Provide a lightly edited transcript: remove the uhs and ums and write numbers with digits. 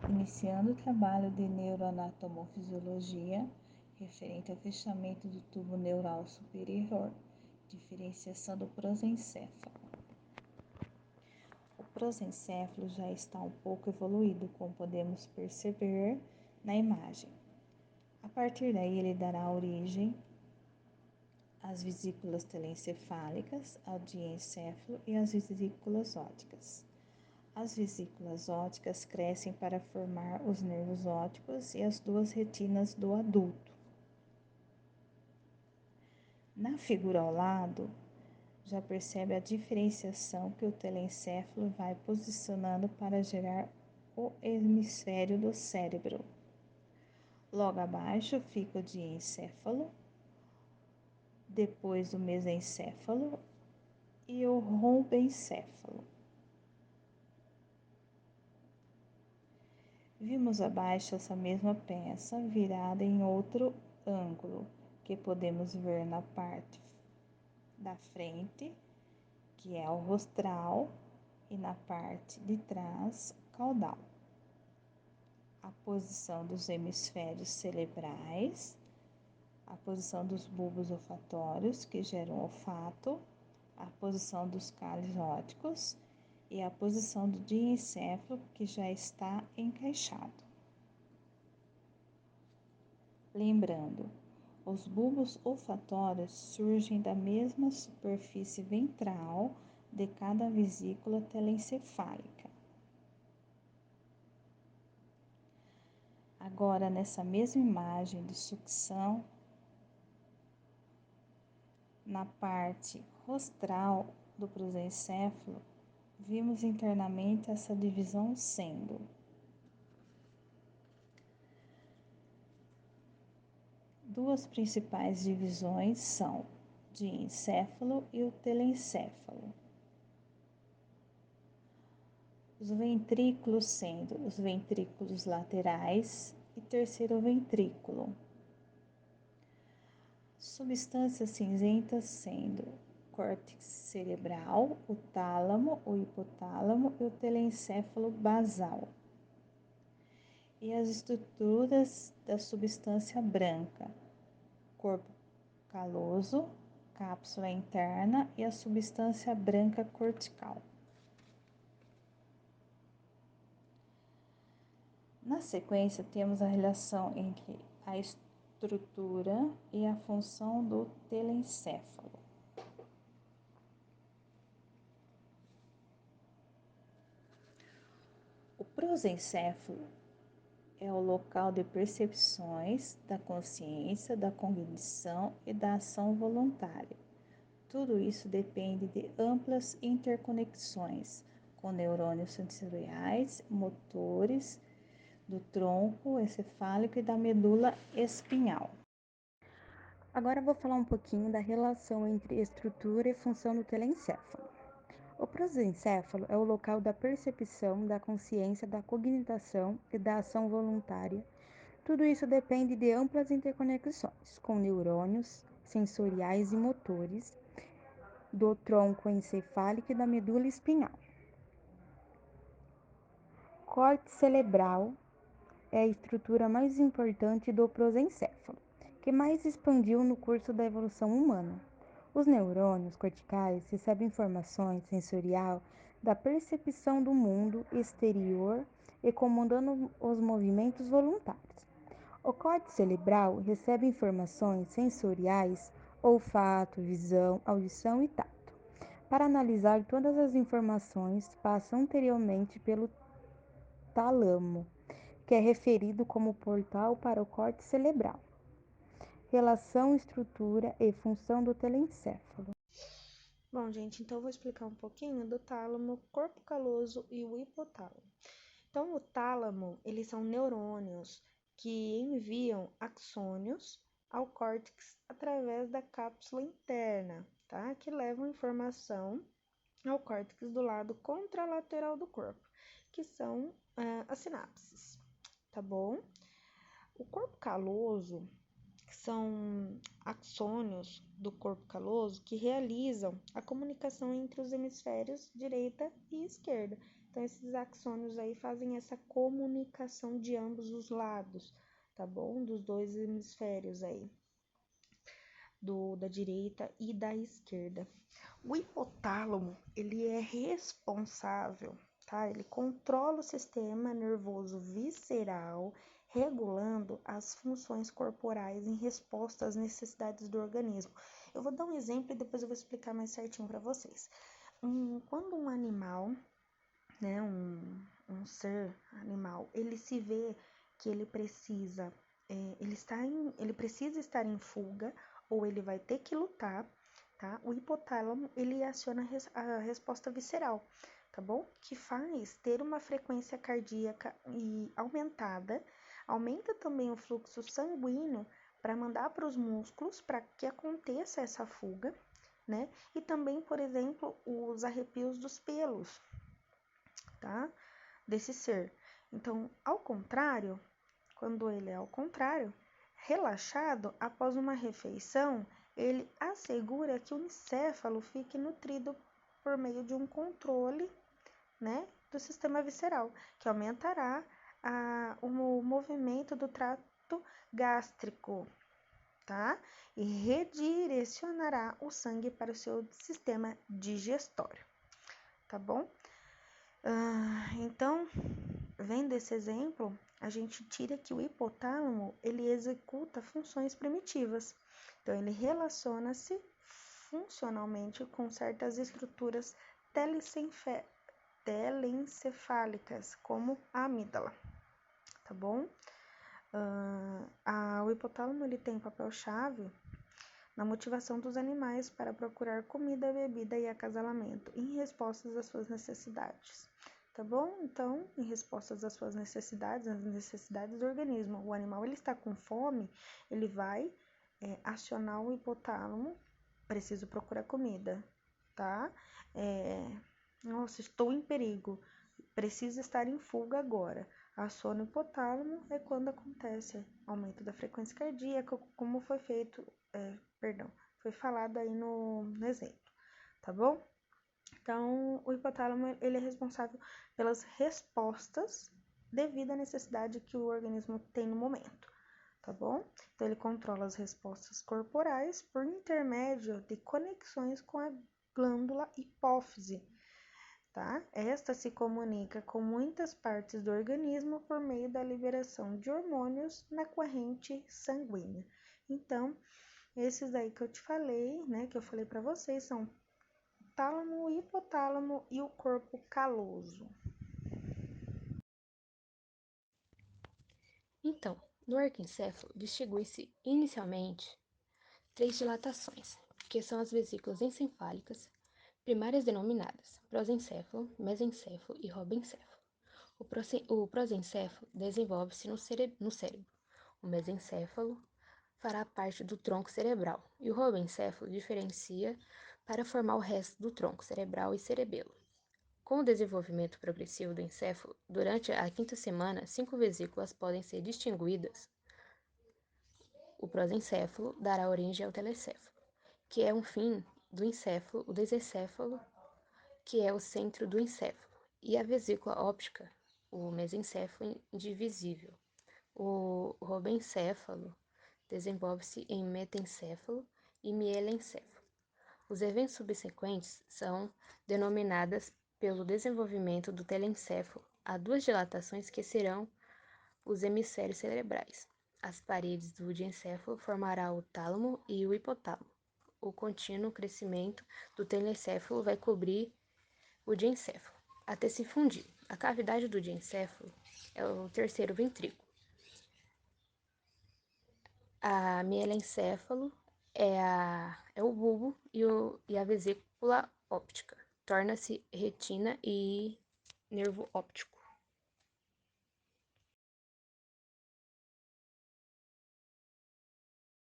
iniciando o trabalho de neuroanatomofisiologia referente ao fechamento do tubo neural superior, diferenciação do prosencéfalo. O prosencéfalo já está um pouco evoluído, como podemos perceber na imagem. A partir daí, ele dará origem às vesículas telencefálicas, ao diencéfalo e às vesículas ópticas. As vesículas ópticas crescem para formar os nervos ópticos e as duas retinas do adulto. Na figura ao lado, já percebe a diferenciação que o telencéfalo vai posicionando para gerar o hemisfério do cérebro. Logo abaixo fica o diencéfalo, depois o mesencéfalo e o rombencéfalo. Vimos abaixo essa mesma peça virada em outro ângulo, que podemos ver na parte da frente, que é o rostral, e na parte de trás, caudal. A posição dos hemisférios cerebrais, a posição dos bulbos olfatórios, que geram olfato, a posição dos cálices ópticos e a posição do diencéfalo, que já está encaixado. Lembrando, os bulbos olfatórios surgem da mesma superfície ventral de cada vesícula telencefálica. Agora, nessa mesma imagem de sucção, na parte rostral do prosencéfalo, vimos internamente essa divisão sendo duas principais divisões são o diencéfalo e o telencéfalo. Os ventrículos sendo os ventrículos laterais e terceiro ventrículo. Substâncias cinzentas sendo o córtex cerebral, o tálamo, o hipotálamo e o telencéfalo basal. E as estruturas da substância branca, corpo caloso, cápsula interna e a substância branca cortical. Na sequência, temos a relação entre a estrutura e a função do telencéfalo. O prosencéfalo é o local de percepções da consciência, da cognição e da ação voluntária. Tudo isso depende de amplas interconexões com neurônios sensoriais, motores, do tronco encefálico e da medula espinhal. Agora vou falar um pouquinho da relação entre estrutura e função do telencéfalo. O prosencéfalo é o local da percepção, da consciência, da cognição e da ação voluntária. Tudo isso depende de amplas interconexões com neurônios sensoriais e motores do tronco encefálico e da medula espinhal. Córtex cerebral é a estrutura mais importante do prosencéfalo, que mais expandiu no curso da evolução humana. Os neurônios corticais recebem informações sensorial da percepção do mundo exterior e comandando os movimentos voluntários. O córtex cerebral recebe informações sensoriais, olfato, visão, audição e tato. Para analisar todas as informações, passa anteriormente pelo tálamo, que é referido como portal para o córtex cerebral. Relação, estrutura e função do telencéfalo. Bom, gente, então eu vou explicar um pouquinho do tálamo, corpo caloso e o hipotálamo. Então, o tálamo, eles são neurônios que enviam axônios ao córtex através da cápsula interna, tá? Que levam informação ao córtex do lado contralateral do corpo, que são as sinapses, tá bom? O corpo caloso, que são axônios do corpo caloso que realizam a comunicação entre os hemisférios direita e esquerda. Então, esses axônios aí fazem essa comunicação de ambos os lados, tá bom? Dos dois hemisférios aí, da direita e da esquerda. O hipotálamo, ele é responsável, tá? Ele controla o sistema nervoso visceral, regulando as funções corporais em resposta às necessidades do organismo. Eu vou dar um exemplo e depois eu vou explicar mais certinho para vocês. Quando um animal, né, um ser animal, ele se vê que ele precisa, ele precisa estar em fuga ou ele vai ter que lutar, tá? O hipotálamo, ele aciona a resposta visceral, tá bom? Que faz ter uma frequência cardíaca aumentada, aumenta também o fluxo sanguíneo para mandar para os músculos para que aconteça essa fuga, né? E também, por exemplo, os arrepios dos pelos, tá? Desse ser. Então, ao contrário, quando ele é ao contrário, relaxado após uma refeição, ele assegura que o encéfalo fique nutrido por meio de um controle, né, do sistema visceral, que aumentará o movimento do trato gástrico, tá? E redirecionará o sangue para o seu sistema digestório, tá bom? Então, vendo esse exemplo, a gente tira que o hipotálamo, ele executa funções primitivas. Então, ele relaciona-se funcionalmente com certas estruturas telencefálicas, como a amígdala, tá bom? O hipotálamo, ele tem um papel-chave na motivação dos animais para procurar comida, bebida e acasalamento em respostas às suas necessidades. Tá bom? Então, em respostas às suas necessidades, às necessidades do organismo, o animal ele está com fome, ele vai acionar o hipotálamo, preciso procurar comida, tá? Nossa, estou em perigo, preciso estar em fuga agora. Aciona o hipotálamo é quando acontece aumento da frequência cardíaca, como foi foi falado aí no exemplo, tá bom? Então, o hipotálamo, ele é responsável pelas respostas devido à necessidade que o organismo tem no momento, tá bom? Então, ele controla as respostas corporais por intermédio de conexões com a glândula hipófise, tá? Esta se comunica com muitas partes do organismo por meio da liberação de hormônios na corrente sanguínea. Então, esses aí que eu te falei, né, que eu falei para vocês, são tálamo, o hipotálamo e o corpo caloso. Então, no arquencéfalo distingue-se inicialmente 3 dilatações, que são as vesículas encefálicas, primárias denominadas prosencéfalo, mesencéfalo e robencéfalo. O prosencéfalo desenvolve-se no cérebro. O mesencéfalo fará parte do tronco cerebral e o robencéfalo diferencia para formar o resto do tronco cerebral e cerebelo. Com o desenvolvimento progressivo do encéfalo, durante a 5ª semana, 5 vesículas podem ser distinguidas. O prosencéfalo dará origem ao telecéfalo, que é um fim do encéfalo, o desencéfalo, que é o centro do encéfalo, e a vesícula óptica, o mesencéfalo indivisível. O robencéfalo desenvolve-se em metencéfalo e mielencéfalo. Os eventos subsequentes são denominadas pelo desenvolvimento do telencéfalo. Há 2 dilatações que serão os hemisférios cerebrais. As paredes do diencéfalo formarão o tálamo e o hipotálamo. O contínuo crescimento do telencéfalo vai cobrir o diencéfalo, até se fundir. A cavidade do diencéfalo é o terceiro ventrículo. A mielencéfalo é o bulbo e a vesícula óptica. Torna-se retina e nervo óptico.